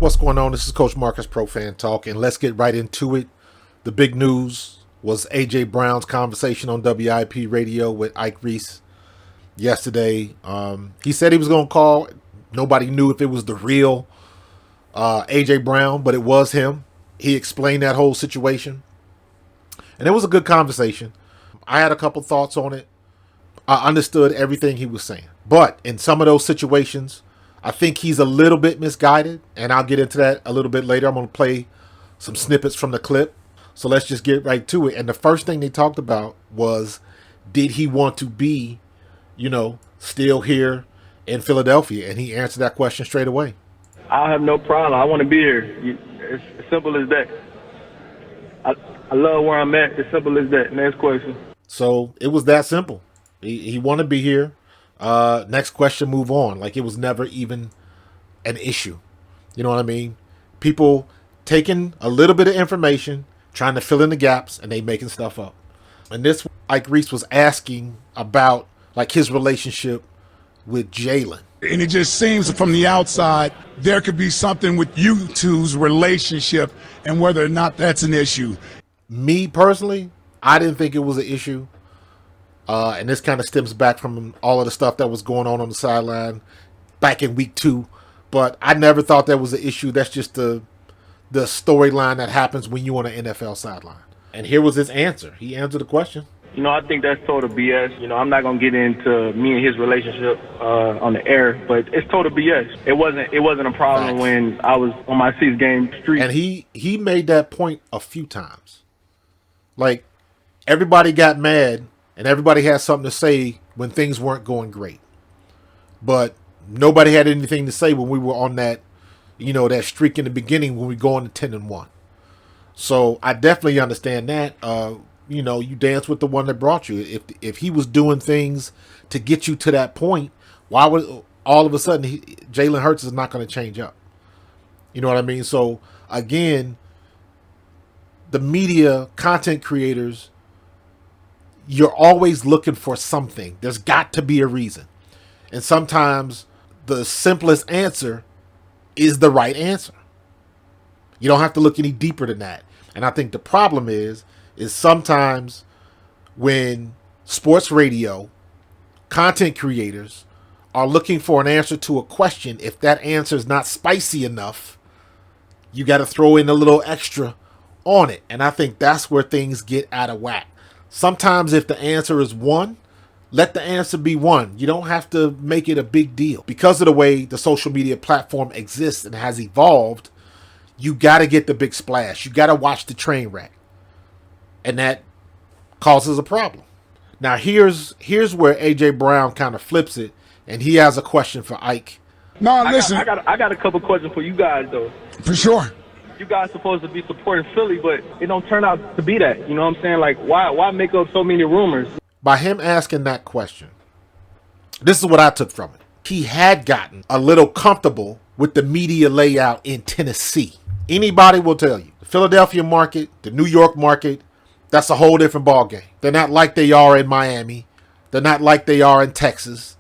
What's going on? This is Coach Marcus, Pro Fan Talk, and let's get right into it. The big news was A.J. Brown's conversation on WIP radio with Ike Reese yesterday. He said he was going to call. Nobody knew if it was the real A.J. Brown, but it was him. He explained that whole situation, and it was a good conversation. I had a couple thoughts on it. I understood everything he was saying, but in some of those situations, I think he's a little bit misguided, and I'll get into that a little bit later. I'm going to play some snippets from the clip. So let's just get right to it. And the first thing they talked about was, did he want to be, still here in Philadelphia? And he answered that question straight away. I have no problem. I want to be here. It's as simple as that. I love where I'm at. As simple as that. Next question. So it was that simple. He wanted to be here. Next question, move on. Like, it was never even an issue. You know what I mean? People taking a little bit of information, trying to fill in the gaps, and they making stuff up. And this, Ike Reese was asking about, like, his relationship with Jalen. And it just seems from the outside, there could be something with you two's relationship and whether or not that's an issue. Me personally, I didn't think it was an issue. And this kind of stems back from all of the stuff that was going on the sideline back in week 2. But I never thought that was an issue. That's just the storyline that happens when you're on an NFL sideline. And here was his answer. He answered the question. I think that's total BS. I'm not going to get into me and his relationship on the air, but it's total BS. It wasn't a problem Facts. when I was on my 6 game streak. And he made that point a few times. Like, everybody got mad and everybody had something to say when things weren't going great. But nobody had anything to say when we were on that, that streak in the beginning when we go on to 10-1. So I definitely understand that. You dance with the one that brought you. If he was doing things to get you to that point, why would all of a sudden Jalen Hurts is not going to change up? You know what I mean? So again, the media, content creators, you're always looking for something. There's got to be a reason. And sometimes the simplest answer is the right answer. You don't have to look any deeper than that. And I think the problem is sometimes when sports radio, content creators are looking for an answer to a question, if that answer is not spicy enough, you got to throw in a little extra on it. And I think that's where things get out of whack. Sometimes if the answer is one, let the answer be one. You don't have to make it a big deal. Because of the way the social media platform exists and has evolved, you got to get the big splash. You got to watch the train wreck. And that causes a problem. Now, here's where A.J. Brown kind of flips it, and he has a question for Ike. No, listen. I got a couple questions for you guys, though. For sure. You guys supposed to be supporting Philly, but it don't turn out to be that. You know what I'm saying? Like, why make up so many rumors? By him asking that question, this is what I took from it. He had gotten a little comfortable with the media layout in Tennessee. Anybody will tell you. The Philadelphia market, the New York market, that's a whole different ballgame. They're not like they are in Miami. They're not like they are in Texas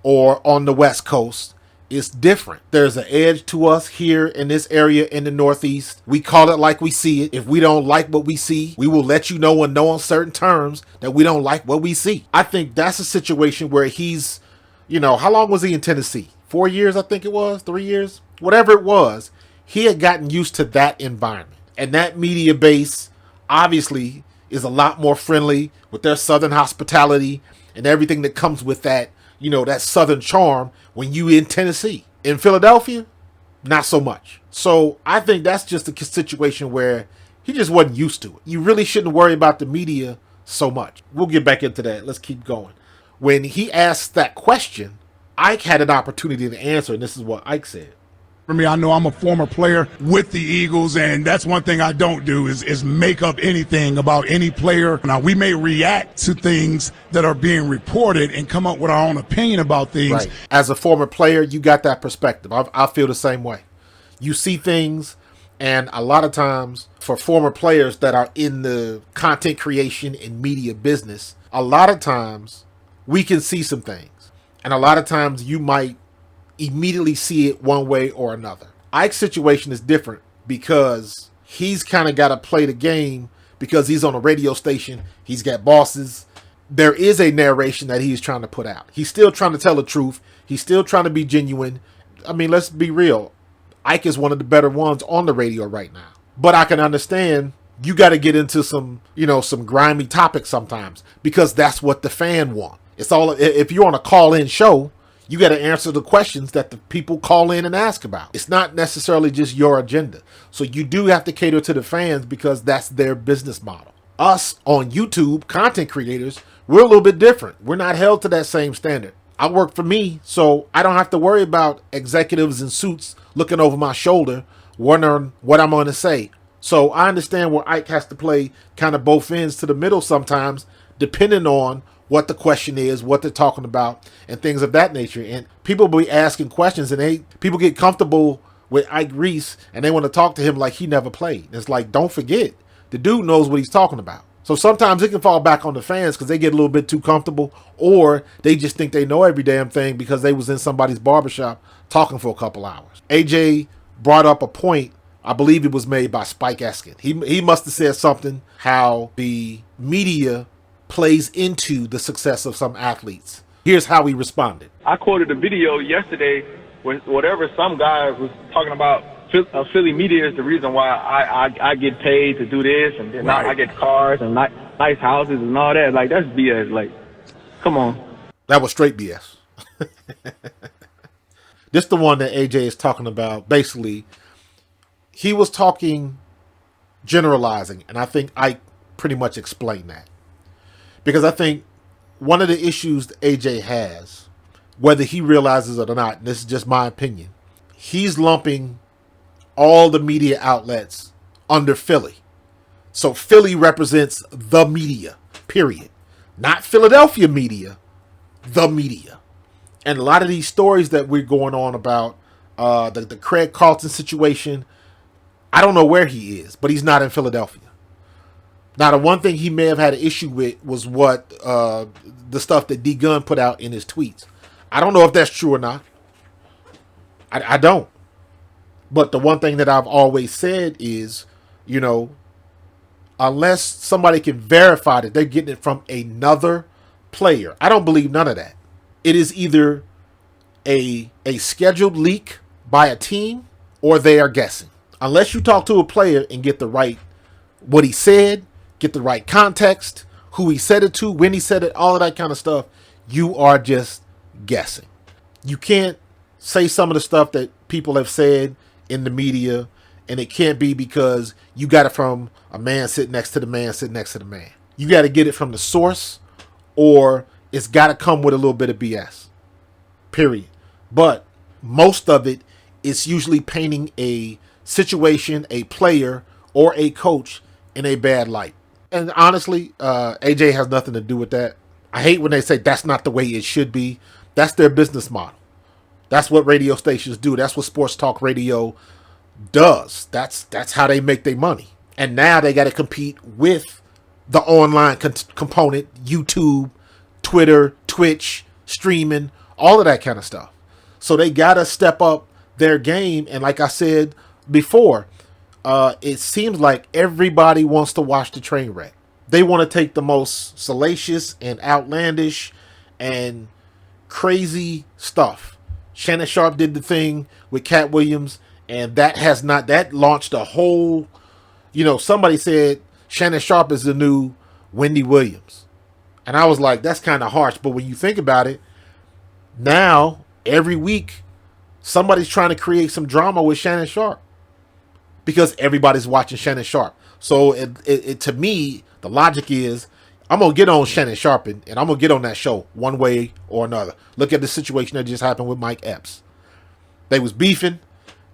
or on the West Coast. It's different. There's an edge to us here in this area in the Northeast. We call it like we see it. If we don't like what we see, we will let you know in no uncertain terms that we don't like what we see. I think that's a situation where he's, how long was he in Tennessee? 4 years, I think it was, 3 years, whatever it was. He had gotten used to that environment. And that media base obviously is a lot more friendly with their Southern hospitality and everything that comes with that, that Southern charm when you in Tennessee. In Philadelphia, not so much. So I think that's just a situation where he just wasn't used to it. You really shouldn't worry about the media so much. We'll get back into that. Let's keep going. When he asked that question, Ike had an opportunity to answer, and this is what Ike said. For me, I know I'm a former player with the Eagles, and that's one thing I don't do is make up anything about any player. Now, we may react to things that are being reported and come up with our own opinion about things. Right. As a former player, you got that perspective. I feel the same way. You see things, and a lot of times for former players that are in the content creation and media business, a lot of times we can see some things. And a lot of times you might immediately see it one way or another. Ike's situation is different because he's kind of got to play the game because he's on a radio station. He's got bosses. There is a narration that he's trying to put out. He's still trying to tell the truth. He's still trying to be genuine. I mean, let's be real. Ike is one of the better ones on the radio right now. But I can understand you got to get into some grimy topics sometimes because that's what the fan want. It's all, if you're on a call-in show, you got to answer the questions that the people call in and ask about. It's not necessarily just your agenda. So you do have to cater to the fans because that's their business model. Us on YouTube, content creators, we're a little bit different. We're not held to that same standard. I work for me, so I don't have to worry about executives in suits looking over my shoulder, wondering what I'm going to say. So I understand where Ike has to play kind of both ends to the middle sometimes, depending on what the question is, what they're talking about, and things of that nature. And people will be asking questions, and people get comfortable with Ike Reese, and they want to talk to him like he never played. And it's like, don't forget, the dude knows what he's talking about. So sometimes it can fall back on the fans because they get a little bit too comfortable, or they just think they know every damn thing because they was in somebody's barbershop talking for a couple hours. AJ brought up a point, I believe it was made by Spike Eskin. He must have said something, how the media plays into the success of some athletes. Here's how he responded. I quoted a video yesterday with whatever some guy was talking about. Philly media is the reason why I get paid to do this, and then I get cars and nice houses and all that. Like, that's BS. Like, come on. That was straight BS. This the one that AJ is talking about. Basically, he was talking generalizing, and I think Ike pretty much explained that. Because I think one of the issues that AJ has, whether he realizes it or not, and this is just my opinion, he's lumping all the media outlets under Philly. So Philly represents the media, period. Not Philadelphia media, the media. And a lot of these stories that we're going on about, the Craig Carlton situation, I don't know where he is, but he's not in Philadelphia. Now, the one thing he may have had an issue with was what the stuff that D Gunn put out in his tweets. I don't know if that's true or not. I don't. But the one thing that I've always said is, unless somebody can verify that they're getting it from another player, I don't believe none of that. It is either a scheduled leak by a team or they are guessing. Unless you talk to a player and get the right, what he said, get the right context, who he said it to, when he said it, all of that kind of stuff, you are just guessing. You can't say some of the stuff that people have said in the media, and it can't be because you got it from a man sitting next to the man sitting next to the man. You got to get it from the source, or it's got to come with a little bit of BS. Period. But most of it is usually painting a situation, a player, or a coach in a bad light. And honestly, AJ has nothing to do with that. I hate when they say that's not the way it should be. That's their business model. That's what radio stations do. That's what sports talk radio does. That's how they make their money. And now they got to compete with the online component, YouTube, Twitter, Twitch, streaming, all of that kind of stuff. So they got to step up their game. And like I said before, it seems like everybody wants to watch the train wreck. They want to take the most salacious and outlandish and crazy stuff. Shannon Sharp did the thing with Cat Williams, and that launched a whole, somebody said Shannon Sharp is the new Wendy Williams. And I was like, that's kind of harsh. But when you think about it, now every week somebody's trying to create some drama with Shannon Sharp because everybody's watching Shannon Sharp. So it to me, the logic is, I'm going to get on Shannon Sharp and I'm going to get on that show one way or another. Look at the situation that just happened with Mike Epps. They was beefing.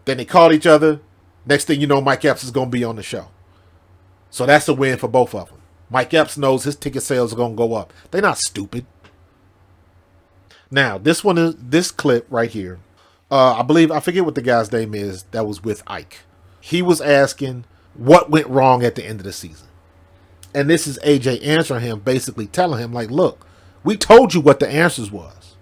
Then they called each other. Next thing you know, Mike Epps is going to be on the show. So that's a win for both of them. Mike Epps knows his ticket sales are going to go up. They're not stupid. Now, this clip right here, I forget what the guy's name is that was with Ike. He was asking what went wrong at the end of the season. And this is AJ answering him, basically telling him, like, look, we told you what the answers was.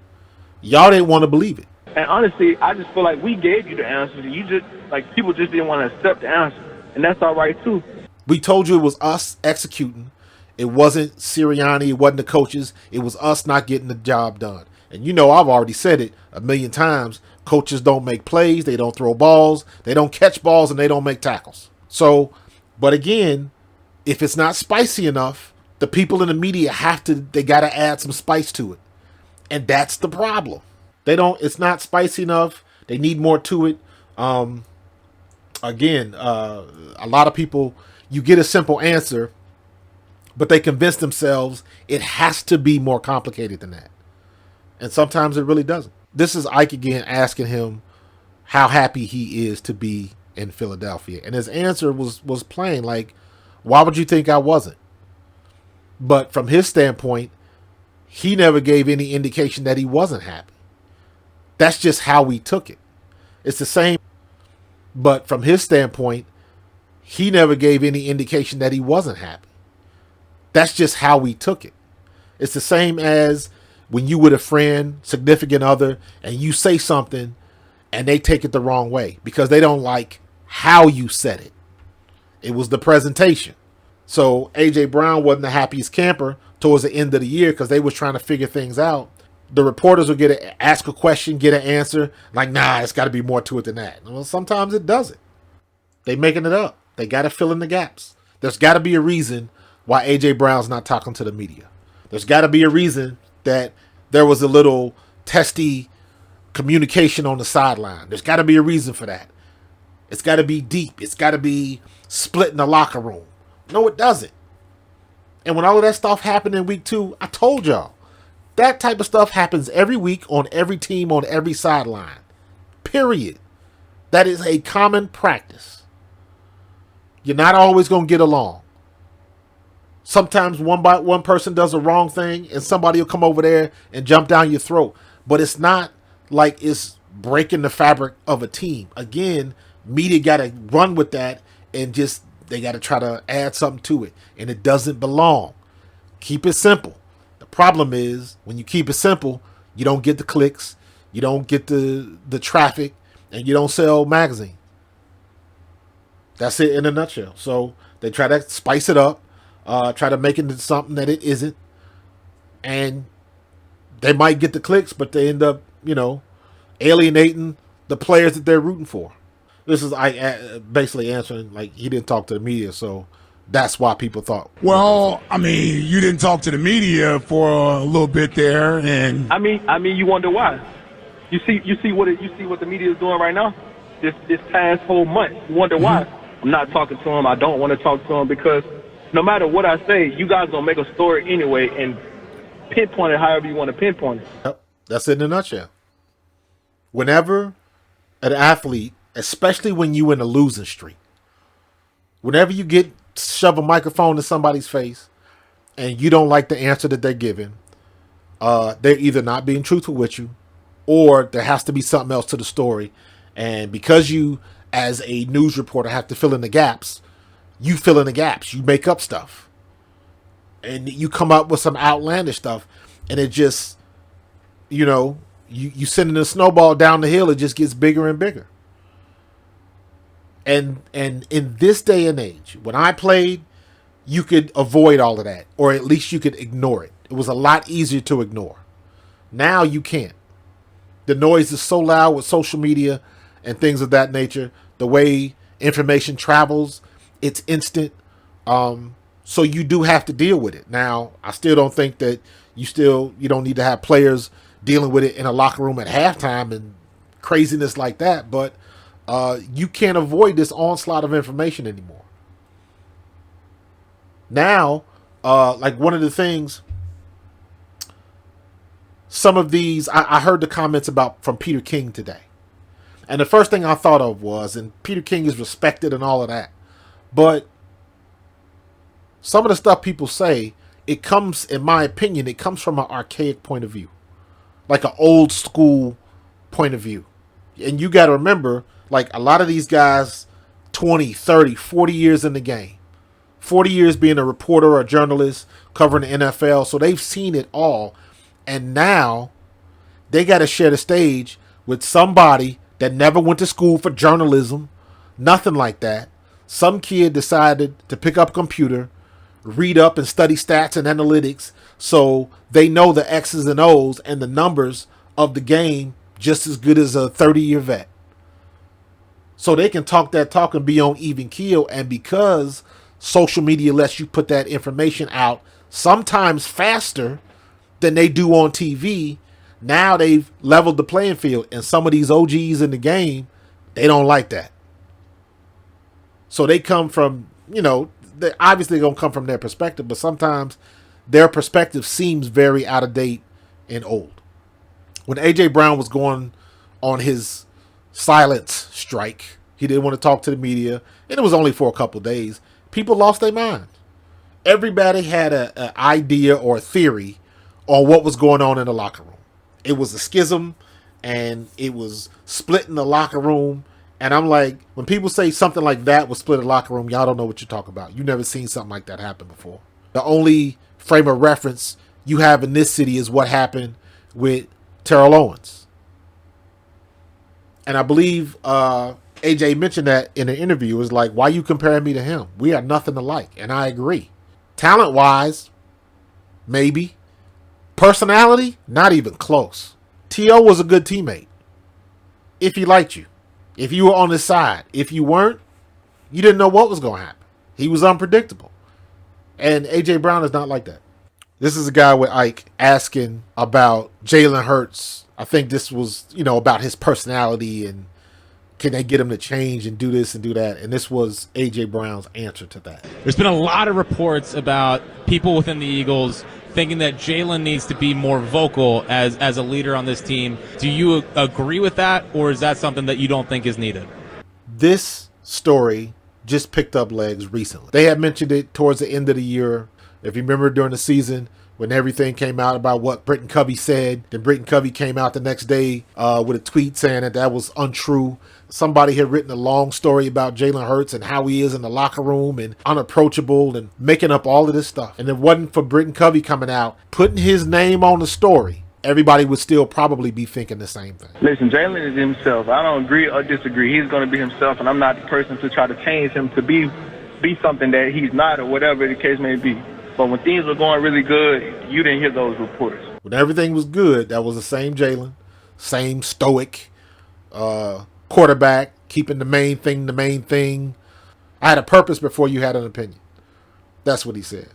Y'all didn't want to believe it. And honestly, I just feel like we gave you the answers. You just, like, people just didn't want to accept the answer. And that's all right, too. We told you it was us executing. It wasn't Sirianni. It wasn't the coaches. It was us not getting the job done. And you know, I've already said it a million times. Coaches don't make plays. They don't throw balls. They don't catch balls, and they don't make tackles. So, but again, if it's not spicy enough, the people in the media they got to add some spice to it. And that's the problem. It's not spicy enough. They need more to it. Again, a lot of people, you get a simple answer, but they convince themselves it has to be more complicated than that. And sometimes it really doesn't. This is Ike again asking him how happy he is to be in Philadelphia. And his answer was plain, like, why would you think I wasn't? But from his standpoint, he never gave any indication that he wasn't happy. That's just how we took it. It's the same. But from his standpoint, he never gave any indication that he wasn't happy. That's just how we took it. It's the same as when you with a friend, significant other, and you say something and they take it the wrong way because they don't like how you said it. It was the presentation. So A.J. Brown wasn't the happiest camper towards the end of the year because they was trying to figure things out. The reporters will ask a question, get an answer, like, nah, it's got to be more to it than that. Well, sometimes it doesn't. They making it up. They got to fill in the gaps. There's got to be a reason why A.J. Brown's not talking to the media. There's got to be a reason that there was a little testy communication on the sideline. There's got to be a reason for that. It's got to be deep. It's got to be split in the locker room. No, it doesn't. And when all of that stuff happened in week 2, I told y'all, that type of stuff happens every week on every team, on every sideline. Period. That is a common practice. You're not always going to get along. Sometimes one person does a wrong thing and somebody will come over there and jump down your throat. But it's not like it's breaking the fabric of a team. Again, media got to run with that and just, they got to try to add something to it. And it doesn't belong. Keep it simple. The problem is when you keep it simple, you don't get the clicks, you don't get the traffic, and you don't sell magazine. That's it in a nutshell. So they try to spice it up, try to make it into something that it isn't. And they might get the clicks, but they end up, alienating the players that they're rooting for. This is basically answering, like, he didn't talk to the media, so that's why people thought. Well, I mean, you didn't talk to the media for a little bit there, and I mean, you wonder why. You see what the media is doing right now. This past whole month, you wonder why I'm not talking to them. I don't want to talk to them because no matter what I say, you guys gonna make a story anyway and pinpoint it however you want to pinpoint it. Yep. That's it in a nutshell. Whenever an athlete, especially when you in a losing streak, whenever you shove a microphone in somebody's face and you don't like the answer that they're giving, they're either not being truthful with you or there has to be something else to the story. And because you, as a news reporter, have to fill in the gaps, you fill in the gaps. You make up stuff. And you come up with some outlandish stuff. And it just, you sending a snowball down the hill, it just gets bigger and bigger. And in this day and age, when I played, you could avoid all of that. Or at least you could ignore it. It was a lot easier to ignore. Now you can't. The noise is so loud with social media and things of that nature. The way information travels, it's instant. So you do have to deal with it. Now, I still don't think that you don't need to have players dealing with it in a locker room at halftime and craziness like that. But you can't avoid this onslaught of information anymore. Now, like one of the things, some of these, I heard the comments from Peter King today. And the first thing I thought of was, and Peter King is respected and all of that, but some of the stuff people say, it comes, in my opinion, it comes from an archaic point of view. Like an old school point of view. And you got to remember, like a lot of these guys, 20, 30, 40 years in the game. 40 years being a reporter or a journalist covering the NFL. So they've seen it all. And now they got to share the stage with somebody that never went to school for journalism, nothing like that. Some kid decided to pick up a computer, read up and study stats and analytics so they know the X's and O's and the numbers of the game just as good as a 30-year vet. So they can talk that talk and be on even keel. And because social media lets you put that information out sometimes faster than they do on TV, now they've leveled the playing field. And some of these OGs in the game, they don't like that. So they come from, they're obviously going to come from their perspective, but sometimes their perspective seems very out of date and old. When A.J. Brown was going on his silence strike, he didn't want to talk to the media, and it was only for a couple of days. People lost their mind. Everybody had an idea or a theory on what was going on in the locker room. It was a schism, and it was splitting the locker room. And I'm like, when people say something like that will split a locker room, y'all don't know what you're talking about. You've never seen something like that happen before. The only frame of reference you have in this city is what happened with Terrell Owens. And I believe AJ mentioned that in an interview. It was like, why you comparing me to him? We are nothing alike. And I agree. Talent-wise, maybe. Personality, not even close. T.O. was a good teammate. If he liked you. If you were on his side. If you weren't, you didn't know what was going to happen. He was unpredictable. And A.J. Brown is not like that. This is a guy with Ike asking about Jalen Hurts. I think this was, about his personality and can they get him to change and do this and do that. And this was A.J. Brown's answer to that. There's been a lot of reports about people within the Eagles thinking that Jalen needs to be more vocal as a leader on this team. Do you agree with that, or is that something that you don't think is needed? This story just picked up legs recently. They had mentioned it towards the end of the year. If you remember during the season when everything came out about what Britton Covey said, then Britton Covey came out the next day with a tweet saying that was untrue. Somebody had written a long story about Jalen Hurts and how he is in the locker room and unapproachable and making up all of this stuff. And if it wasn't for Britton Covey coming out, putting his name on the story, everybody would still probably be thinking the same thing. Listen, Jalen is himself. I don't agree or disagree. He's going to be himself, and I'm not the person to try to change him to be something that he's not or whatever the case may be. But when things were going really good, you didn't hear those reports. When everything was good, that was the same Jalen, same stoic quarterback, keeping the main thing. I had a purpose before you had an opinion. That's what he said.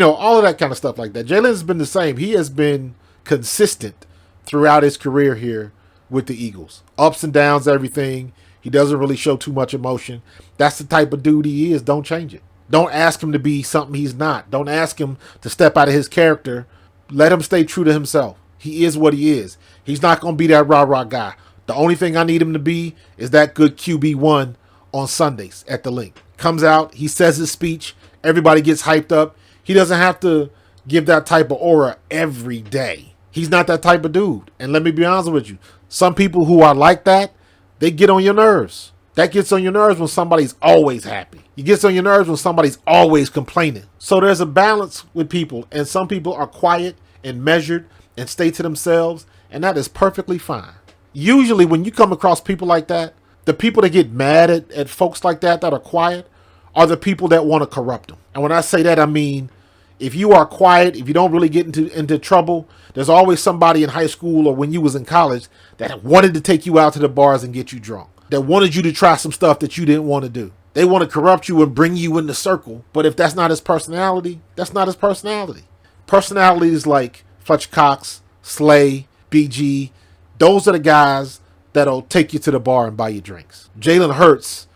All of that kind of stuff like that. Jalen's been the same. He has been consistent throughout his career here with the Eagles. Ups and downs, everything. He doesn't really show too much emotion. That's the type of dude he is. Don't change it. Don't ask him to be something he's not. Don't ask him to step out of his character. Let him stay true to himself. He is what he is. He's not going to be that rah-rah guy. The only thing I need him to be is that good QB1 on Sundays at the link. Comes out, he says his speech, everybody gets hyped up. He doesn't have to give that type of aura every day. He's not that type of dude. And let me be honest with you, some people who are like that, they get on your nerves. That gets on your nerves when somebody's always happy. It gets on your nerves when somebody's always complaining. So there's a balance with people, and some people are quiet and measured and stay to themselves, and that is perfectly fine. Usually when you come across people like that, the people that get mad at folks like that are quiet are the people that want to corrupt them. And when I say that, I mean, if you are quiet, if you don't really get into trouble, there's always somebody in high school or when you was in college that wanted to take you out to the bars and get you drunk, that wanted you to try some stuff that you didn't want to do. They want to corrupt you and bring you in the circle. But if that's not his personality, that's not his personality. Personalities like Fletcher Cox, Slay, BG, those are the guys that'll take you to the bar and buy you drinks. Jalen Hurts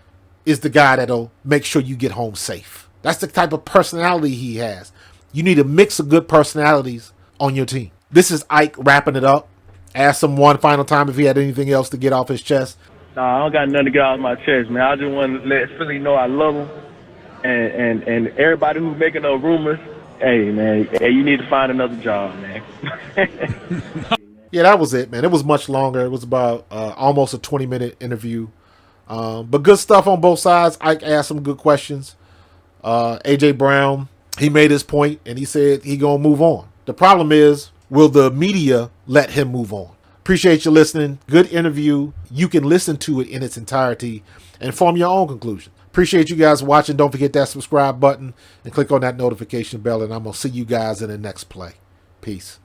is the guy that'll make sure you get home safe. That's the type of personality he has. You need a mix of good personalities on your team. This is Ike wrapping it up. Ask him one final time if he had anything else to get off his chest. Nah, I don't got nothing to get out of my chest, man. I just want to let Philly know I love them. And everybody who's making those rumors, hey, man, you need to find another job, man. Yeah, that was it, man. It was much longer. It was about almost a 20-minute interview. But good stuff on both sides. Ike asked some good questions. A.J. Brown, he made his point, and he said he going to move on. The problem is, will the media let him move on? Appreciate you listening. Good interview. You can listen to it in its entirety and form your own conclusion. Appreciate you guys watching. Don't forget that subscribe button and click on that notification bell, and I'm going to see you guys in the next play. Peace.